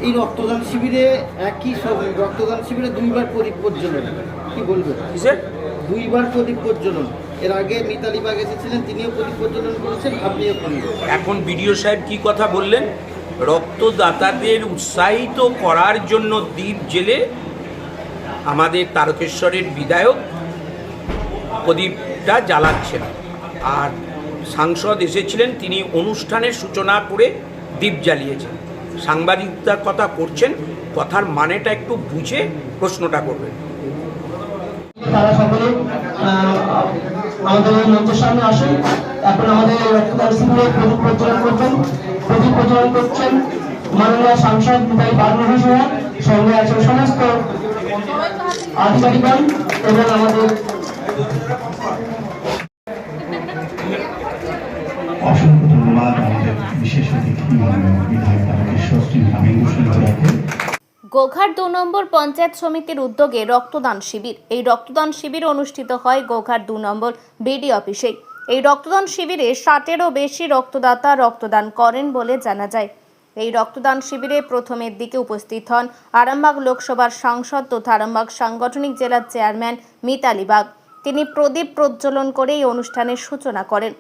এই রক্তদান শিবিরে একই সব রক্তদান শিবিরে দুইবার প্রদীপ প্রজ্বলন, কি বলবেন? কিসের দুইবার প্রদীপ প্রজ্বলন, এর আগে মিতালি বাগ এসেছিলেন, তিনিও প্রদীপ প্রজ্বলন করেছেন, আপনিও করলেন। এখন বিডিও সাহেব কি কথা বললেন? রক্তদাতাদের উৎসাহিত করার জন্য দ্বীপ জেলে আমাদের তারকেশ্বরের বিধায়ক প্রদীপটা জ্বালাচ্ছেন, আর সাংসদ এসেছিলেন, তিনি অনুষ্ঠানের সূচনা করে দ্বীপ জ্বালিয়েছেন। সাংবাদিকতার কথা করছেন, কথার মানেটা একটু বুঝে প্রশ্নটা করবেন। তারা সকলে আমাদের মঞ্চের সামনে আসেন। এখন আমাদের রক্তদান শিবিরে প্রদীপ প্রজ্বলন করছেন মাননীয় সাংসদ মিতালি বাগ মহাশয়া, সঙ্গে আছেন সমস্ত আধিকারিকগণ এবং আমাদের অসংখ্য ধন্যবাদ আমাদের বিশেষ অতিথি বিধায়ক তারকেশ্বর শ্রী রামেন্দ্র সিংহরায়কে। গোঘাট 2 নম্বর পঞ্চায়েত সমিতির উদ্যোগে রক্তদান শিবির। এই রক্তদান শিবির অনুষ্ঠিত হয় গোঘাট 2 নম্বর বিডি অফিসে। এই রক্তদান শিবিরে 60-এরও বেশি রক্তদাতা রক্তদান করেন বলে জানা যায়। এই রক্তদান শিবিরে প্রথমের দিকে উপস্থিত হন আরামবাগ লোকসভার সাংসদ তথা আরামবাগ সাংগঠনিক জেলার চেয়ারম্যান মিতালি বাগ। তিনি প্রদীপ প্রজ্বলন করে এই অনুষ্ঠানের সূচনা করেন।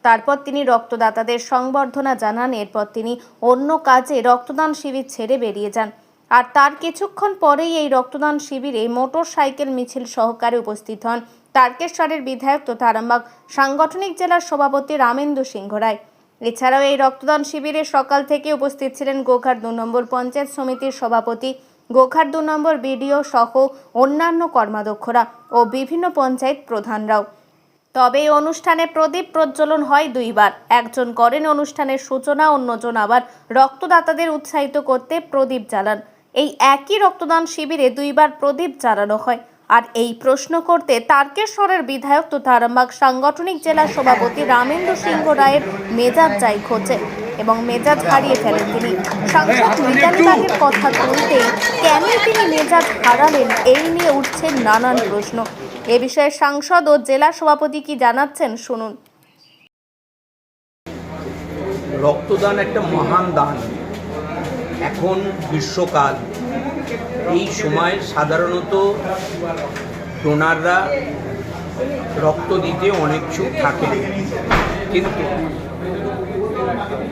তারপর তিনি রক্তদাতাদের সংবর্ধনা জানান। এরপর তিনি অন্য কাজে রক্তদান শিবির ছেড়ে বেরিয়ে যান। আর তার কিছুক্ষণ পরেই এই রক্তদান শিবিরে মোটর সাইকেল মিছিল সহকারে উপস্থিত হন তারকেশ্বরের বিধায়ক তথা আরামবাগ সাংগঠনিক জেলার সভাপতি রামেন্দ্র সিংহ রায়। এছাড়াও এই রক্তদান শিবিরে সকাল থেকে উপস্থিত ছিলেন গোঘাট 2 নম্বর পঞ্চায়েত সমিতির সভাপতি, গোঘাট 2 নম্বর বিডিও সহ অন্যান্য কর্মাধ্যক্ষরা ও বিভিন্ন পঞ্চায়েত প্রধানরাও। তবে এই অনুষ্ঠানে প্রদীপ প্রজ্বলন হয় দুইবার। একজন করেন অনুষ্ঠানের সূচনা, অন্যজন আবার রক্তদাতাদের উৎসাহিত করতে প্রদীপ জ্বালান। এই একই রক্তদান শিবিরে দুইবার প্রদীপ জ্বালানো হয়। আর এই প্রশ্ন করতে তারকেশ্বরের বিধায়ক তথা আরামবাগ সাংগঠনিক জেলার সভাপতি রামেন্দ্র সিংহ রায়ের মেজাজ যায় খোঁজে এবং মেজাজ হারিয়ে ফেলেন তিনি। সাংসদ মিতালি বাগের কথা তুলতে কেন তিনি মেজাজ হারালেন, এই নিয়ে উঠছেন নানান প্রশ্ন। এ বিষয়ে সাংসদ ও জেলা সভাপতি কি জানাচ্ছেন শুনুন। রক্তদান একটা মহান দান। এখন গ্রীষ্মকাল, এই সময় সাধারণত ডোনাররা রক্ত দিতে অনিচ্ছুক থাকে, কিন্তু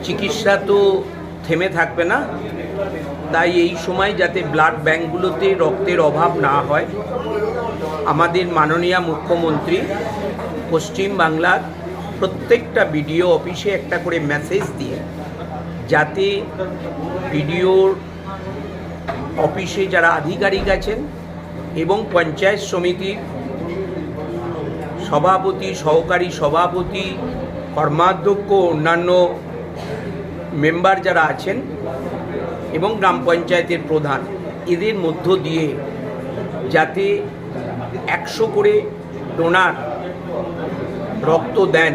চিকিৎসা তো থেমে থাকবে না। তাই এই সময় যাতে ব্লাড ব্যাঙ্কগুলোতে রক্তের অভাব না হয়, আমাদের মাননীয় মুখ্যমন্ত্রী পশ্চিম বাংলার প্রত্যেকটা বিডিও অফিসে একটা করে মেসেজ দিয়ে, যাতে বিডিওর অফিসে যারা আধিকারিক আছেন এবং পঞ্চায়েত সমিতির সভাপতি, সহকারী সভাপতি, কর্মাধ্যক্ষ, অন্যান্য মেম্বার যারা আছেন এবং গ্রাম পঞ্চায়েতের প্রধান, এদের মধ্য দিয়ে যাতে 100 করে ডোনার রক্ত দেন,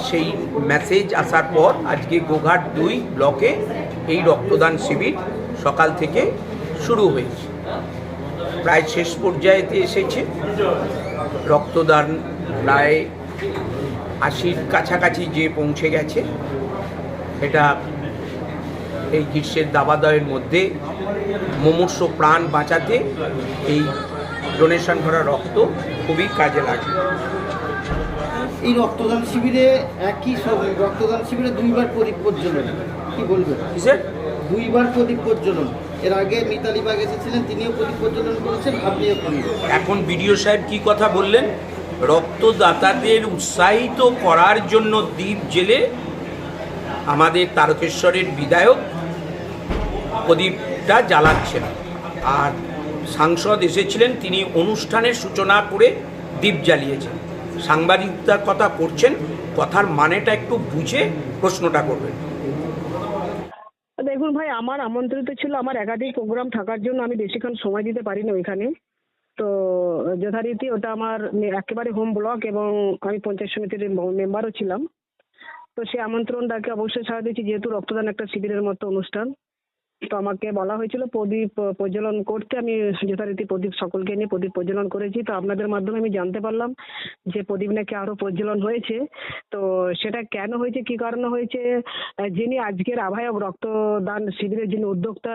সেই মেসেজ আসার পর আজকে গোঘাট 2 ব্লকে এই রক্তদান শিবির সকাল থেকে শুরু হয়েছে। প্রায় শেষ পর্যায়েতে এসেছে। রক্তদান প্রায় 80-র কাছাকাছি যে পৌঁছে গেছে। এটা এই গ্রীষ্মের দাবাদয়ের মধ্যে মুমূর্ষু প্রাণ বাঁচাতে এই ডোনেশন করা রক্ত খুবই কাজে লাগে। এই রক্তদান শিবিরে একই সব রক্তদান শিবিরে দুইবার প্রদীপ প্রজ্বলন, কি বলবেন? কিসের দুইবার প্রদীপ প্রজ্বলন, এর আগে মিতালি বাগ এসেছিলেন, তিনিও প্রদীপ প্রজ্বলন করেছেন, আপনিও করলেন। এখন বিডিও সাহেব কি কথা বললেন? রক্তদাতাদের উৎসাহিত করার জন্য দ্বীপ জেলে আমাদের তারকেশ্বরের বিধায়ক প্রদীপটা জ্বালাচ্ছেন, আর সাংসদ এসেছিলেন, তিনি অনুষ্ঠানের সূচনা করে দ্বীপ জ্বালিয়েছেন। সাংবাদিকতার কথা করছেন, কথার মানেটা একটু বুঝে প্রশ্নটা করবেন। দেখুন ভাই, আমার আমন্ত্রিত ছিল, আমার একাধিক প্রোগ্রাম থাকার জন্য আমি বেশিক্ষণ সময় দিতে পারিনি ওইখানে। তো যথারীতি ওটা আমার একেবারে হোম ব্লক এবং আমি পঞ্চায়েত সমিতির মেম্বারও ছিলাম। তো সেই আমন্ত্রণটাকে অবশ্যই সাড়া দিয়েছি, যেহেতু রক্তদান একটা শিবিরের মতো অনুষ্ঠান। তো আমাকে বলা হয়েছিল প্রদীপ প্রজ্বলন করতে। আমি যথারীতি প্রদীপ সকলকে নিয়ে প্রদীপ প্রজ্বলন করেছি। তো আপনাদের মাধ্যমে আমি জানতে পারলাম যে প্রদীপ নাকি আরো প্রজ্বলন হয়েছে। তো সেটা কেন হয়েছে, কি কারণে হয়েছে, যিনি আজকের আহ্বায়ক রক্তদান শিবিরের যিনি উদ্যোক্তা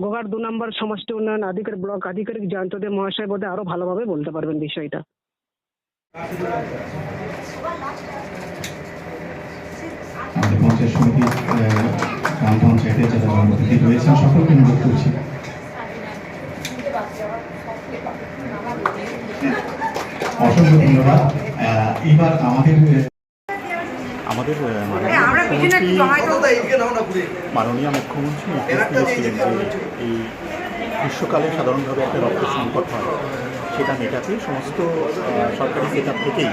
গোঘাট 2 নম্বর সমষ্টি উন্নয়ন আধিকারিক ব্লক আধিকারিক জয়ন্তদেব মহাশয় বোধহয় আরো ভালোভাবে বলতে পারবেন বিষয়টা। আমাদের পঞ্চায়েত সমিতি গ্রাম পঞ্চায়েতের যারা জনপ্রতিনিধি রয়েছেন সকলকে অনুরোধ করছি। অসংখ্য ধন্যবাদ। এবার আমাদের মাননীয় মুখ্যমন্ত্রী নির্দেশ দিয়েছিলেন যে এই গ্রীষ্মকালে সাধারণভাবে একটা রক্ত সংকট হয়, সেটা মেটাতে সমস্ত সরকারি সেট আপ থেকেই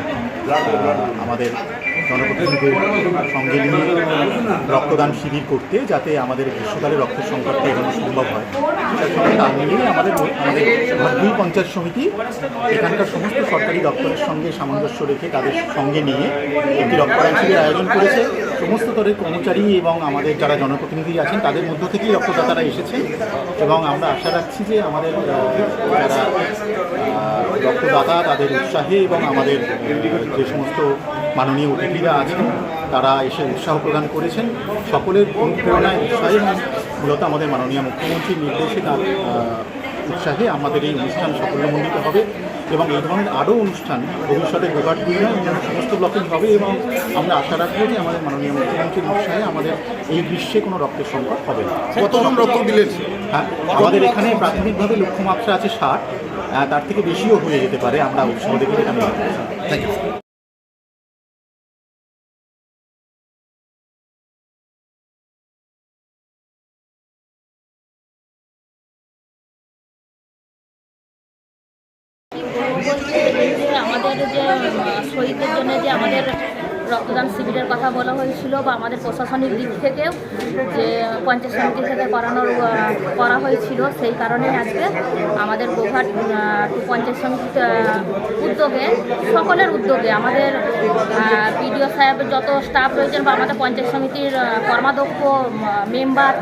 আমাদের জনপ্রতিনিধিদের সঙ্গে নিয়ে রক্তদান শিবির করতে, যাতে আমাদের গ্রীষ্মকালে রক্তের সংকটটা এগোনো সম্ভব হয়। তার সঙ্গে তাল মিলিয়ে আমাদের ঘাটগুই পঞ্চায়েত সমিতি এখানকার সমস্ত সরকারি দপ্তরের সঙ্গে সামঞ্জস্য রেখে তাদের সঙ্গে নিয়ে একটি রক্তদান শিবির আয়োজন করেছে। সমস্ত স্তরের কর্মচারী এবং আমাদের যারা জনপ্রতিনিধি আছেন তাদের মধ্য থেকেই রক্তদাতারা এসেছেন এবং আমরা আশা রাখছি যে আমাদের যারা রক্তদাতা তাদের উৎসাহে এবং আমাদের যে সমস্ত মাননীয় অতিথিরা আছেন তারা এসে উৎসাহ প্রদান করেছেন, সকলের অনুপ্রেরণায় উৎসাহে মূলত আমাদের মাননীয় মুখ্যমন্ত্রীর নির্দেশে তার উৎসাহে আমাদের এই অনুষ্ঠান সাফল্যমণ্ডিত হবে এবং এই ধরনের আরও অনুষ্ঠান ভবিষ্যতে গোঘাট 2 সমস্ত ব্লকেই হবে এবং আমরা আশা রাখবো যে আমাদের মাননীয় মুখ্যমন্ত্রীর উৎসাহে আমাদের এই গ্রীষ্মে কোনো রক্তের সংকট হবে না। কতজন রক্ত দিলেন? হ্যাঁ, আমাদের এখানে প্রাথমিকভাবে লক্ষ্যমাত্রা আছে 60, তার থেকে বেশিও হয়ে যেতে পারে, আমরা উৎসাহ দেখে এখানে। Thank you. আমাদের যে শহীদদের জন্য যে আমাদের রক্তদান শিবিরের কথা বলা হয়েছিল বা আমাদের প্রশাসনিক দিক থেকেও যে পঞ্চায়েত সমিতি থেকে করা হয়েছিল, সেই কারণে আজকে আমাদের গোঘাট 2 পঞ্চায়েত সমিতির উদ্যোগে, সকলের উদ্যোগে, আমাদের বিডিও সাহেবের যত স্টাফ রয়েছেন বা আমাদের পঞ্চায়েত সমিতির কর্মাধ্যক্ষ মেম্বার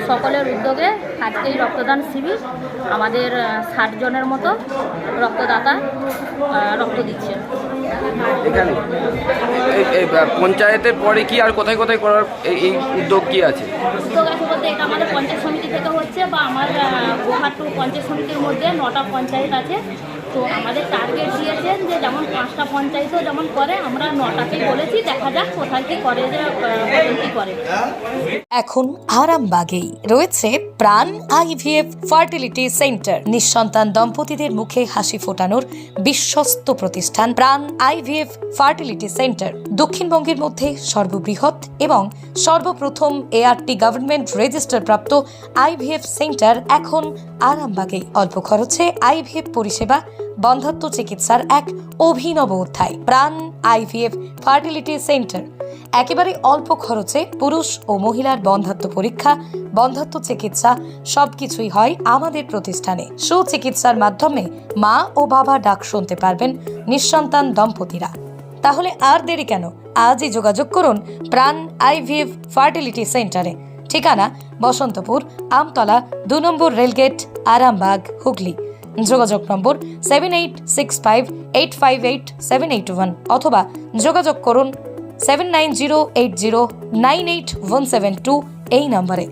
সকলের উদ্যোগে আজকে এই রক্তদান শিবির আমাদের 60 জনের মতো রক্তদাতা রক্ত দিচ্ছে। এখানে পঞ্চায়েতের পরে কি আর কোথায় কোথায় করার এই উদ্যোগ কি আছে? উদ্যোগ আছে বলতে এটা আমাদের পঞ্চায়েত সমিতি থেকে হচ্ছে বা আমার গোঘাট 2 পঞ্চায়েত সমিতির মধ্যে 9টা পঞ্চায়েত আছে। তো আমাদের টার্গেট দিয়েছেন যে যেমন 5টা পঞ্চায়েতও যেমন করে, আমরা 9টাকেই বলেছি, দেখা যাক কোথায় কি করে, যে কি করে। এখন আরামবাগেই রয়েছে প্রাণ IVF ফার্টিলিটি সেন্টার। নিঃসন্তান দম্পতিদের মুখে হাসি ফোটানোর বিশ্বস্ত প্রতিষ্ঠান প্রাণ IVF ফার্টিলিটি সেন্টার। দক্ষিণবঙ্গের মধ্যে সর্ববৃহৎ এবং সর্বপ্রথম ART গভর্নমেন্ট রেজিস্টার প্রাপ্ত IVF সেন্টার এখন আরামবাগেই। অল্প খরচে IVF পরিষেবা, বন্ধাত্ম চিকিৎসার এক অভিনব অধ্যায়। প্রাণ IVF ফার্টিলিটি সেন্টার একেবারে অল্প খরচে পুরুষ ও মহিলার বন্ধাত্ম পরীক্ষা, বন্ধাত্ম চিকিৎসা সবকিছুই হয় আমাদের প্রতিষ্ঠানে। সুচিকিৎসার মাধ্যমে মা ও বাবা ডাক শুনতে পারবেন নিঃসন্তান দম্পতিরা। তাহলে আর দেরি কেন, আজই যোগাযোগ করুন প্রাণ IVF ফার্টিলিটি সেন্টারে। ঠিকানা বসন্তপুর, আমতলা, 2 নম্বর রেলগেট, আরামবাগ, হুগলি। যোগাযোগ নম্বর 7865858781 অথবা যোগাযোগ করুন 7908098172 এই নম্বরে।